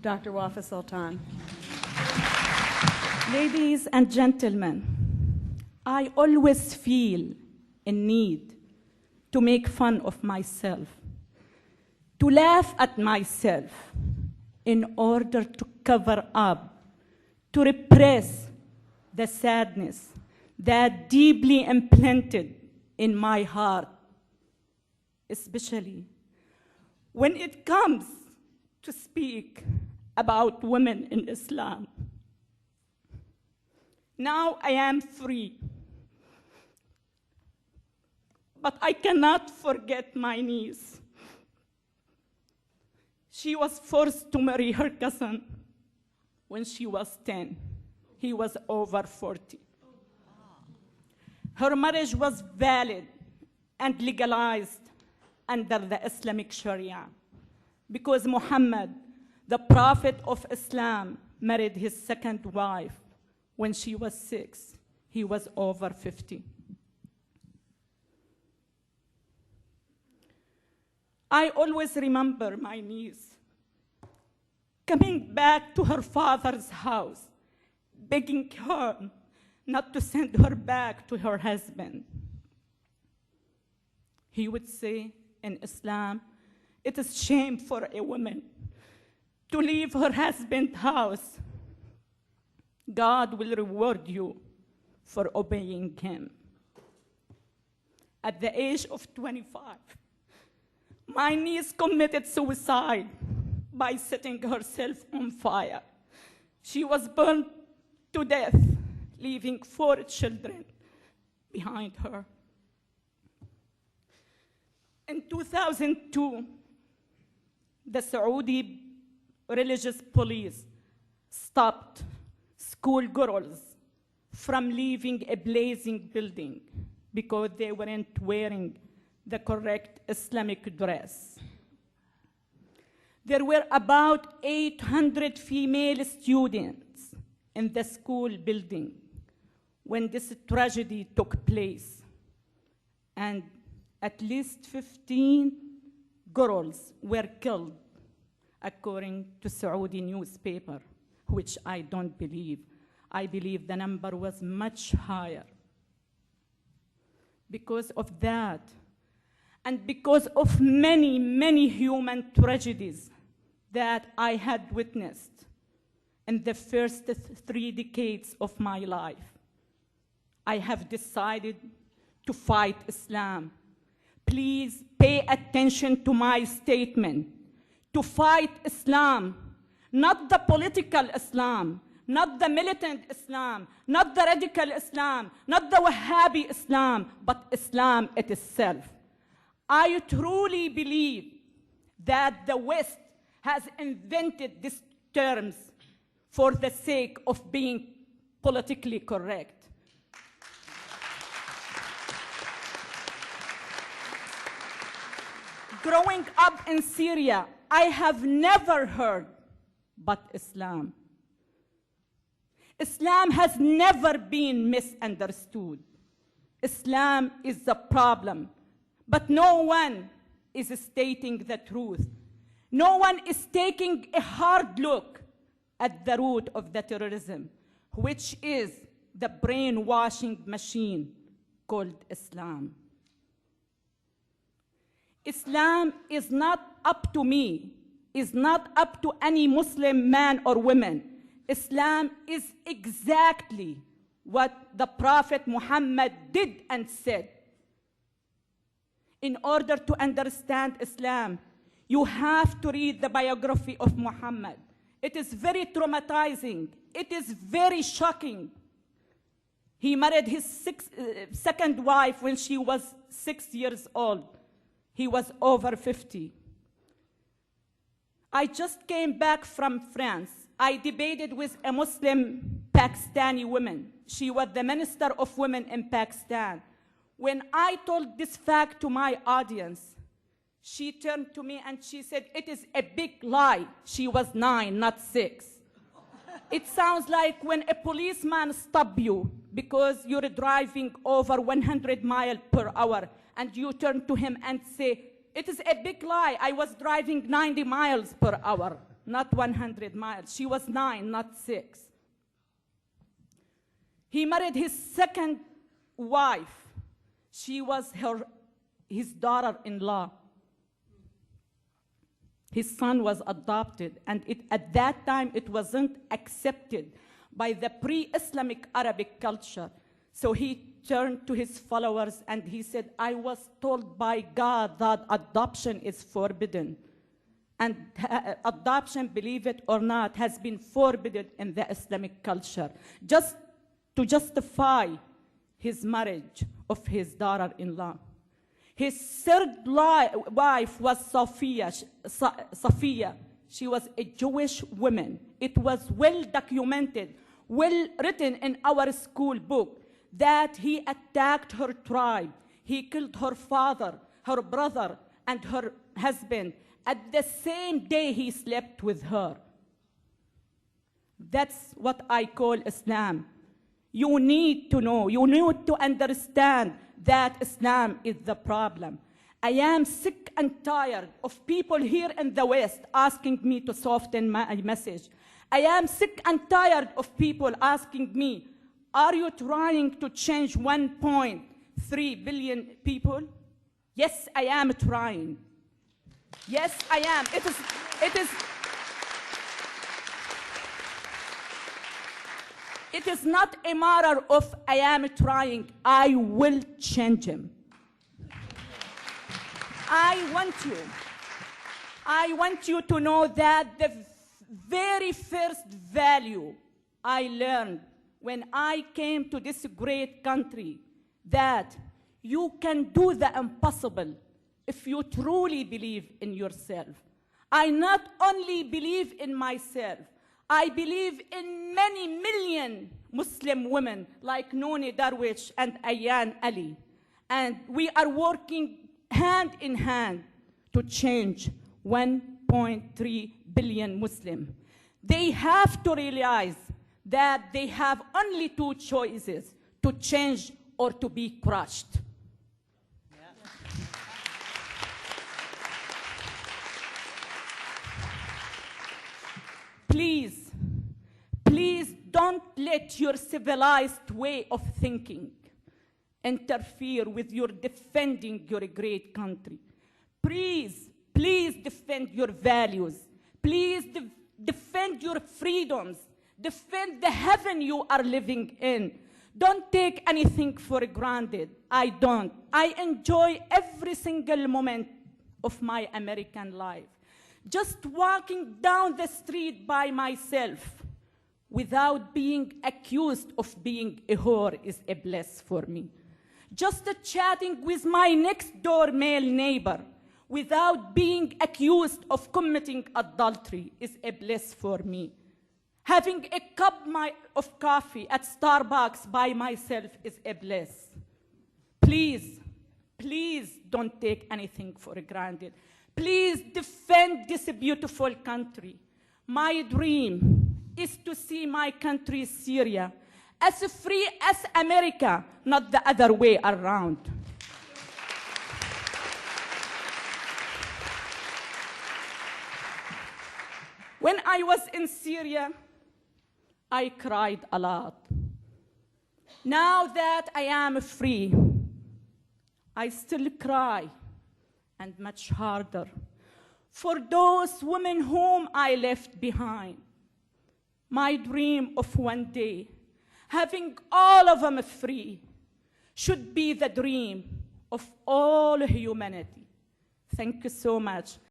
Dr. Wafa Sultan. Ladies and gentlemen, I always feel a need to make fun of myself, to laugh at myself in order to cover up, to repress the sadness that deeply implanted in my heart, especially when it comes to speak about women in Islam. Now I am free, but I cannot forget my niece. She was forced to marry her cousin when she was 10. He was over 40. Her marriage was valid and legalized under the Islamic Sharia because Muhammad, the Prophet of Islam, married his second wife when she was 6. He was over 50. I always remember my niece coming back to her father's house, begging her not to send her back to her husband. He would say, in Islam, it is shame for a woman to leave her husband's house. God will reward you for obeying him. At the age of 25, my niece committed suicide by setting herself on fire. She was burned to death, leaving 4 children behind her. In 2002, the Saudi religious police stopped schoolgirls from leaving a blazing building because they weren't wearing the correct Islamic dress. There were about 800 female students in the school building when this tragedy took place, and at least 15 girls were killed, according to Saudi newspaper, which I don't believe. I believe the number was much higher. Because of that, and because of many, many human tragedies that I had witnessed in the first 3 decades of my life, I have decided to fight Islam. Please pay attention to my statement. To fight Islam, not the political Islam, not the militant Islam, not the radical Islam, not the Wahhabi Islam, but Islam itself. I truly believe that the West has invented these terms for the sake of being politically correct. Growing up in Syria, I have never heard but Islam. Islam has never been misunderstood. Islam is the problem, but no one is stating the truth. No one is taking a hard look at the root of the terrorism, which is the brainwashing machine called Islam. Islam is not up to me, is not up to any Muslim man or woman. Islam is exactly what the Prophet Muhammad did and said. In order to understand Islam, you have to read the biography of Muhammad. It is very traumatizing. It is very shocking. He married his second wife when she was 6 years old. He was over 50. I just came back from France. I debated with a Muslim Pakistani woman. She was the Minister of Women in Pakistan. When I told this fact to my audience, she turned to me and she said, "It is a big lie." She was 9, not 6. It sounds like when a policeman stops you because you're driving over 100 miles per hour and you turn to him and say, "It is a big lie. I was driving 90 miles per hour." not 100 miles. She was 9, not 6. He married his second wife. She was his daughter-in-law. His son was adopted, and at that time it wasn't accepted by the pre-Islamic Arabic culture. So he turned to his followers and he said, I was told by God that adoption is forbidden. And adoption, believe it or not, has been forbidden in the Islamic culture, just to justify his marriage of his daughter-in-law. His third wife was Safiya. She was a Jewish woman. It was well documented, well written in our school book, that he attacked her tribe. He killed her father, her brother, and her husband at the same day he slept with her. That's what I call Islam. You need to know, you need to understand that Islam is the problem. I am sick and tired of people here in the West asking me to soften my message. I am sick and tired of people asking me, are you trying to change 1.3 billion people? Yes, I am trying. Yes, I am. It is not a matter of I am trying. I will change him. I want you to know that the very first value I learned when I came to this great country, that you can do the impossible if you truly believe in yourself. I not only believe in myself, I believe in many million Muslim women like Nooni Darwish and Ayaan Ali. And we are working hand in hand to change 1.3 billion Muslims. They have to realize that they have only two choices: to change or to be crushed. Please, please don't let your civilized way of thinking interfere with your defending your great country. Please, please defend your values. Please defend your freedoms. Defend the heaven you are living in. Don't take anything for granted. I don't. I enjoy every single moment of my American life. Just walking down the street by myself without being accused of being a whore is a bliss for me. Just chatting with my next door male neighbor without being accused of committing adultery is a bliss for me. Having a cup of coffee at Starbucks by myself is a bliss. Please, please don't take anything for granted. Please defend this beautiful country. My dream is to see my country, Syria, as free as America, not the other way around. When I was in Syria, I cried a lot. Now that I am free, I still cry, and much harder, for those women whom I left behind. My dream of one day, having all of them free, should be the dream of all humanity. Thank you so much.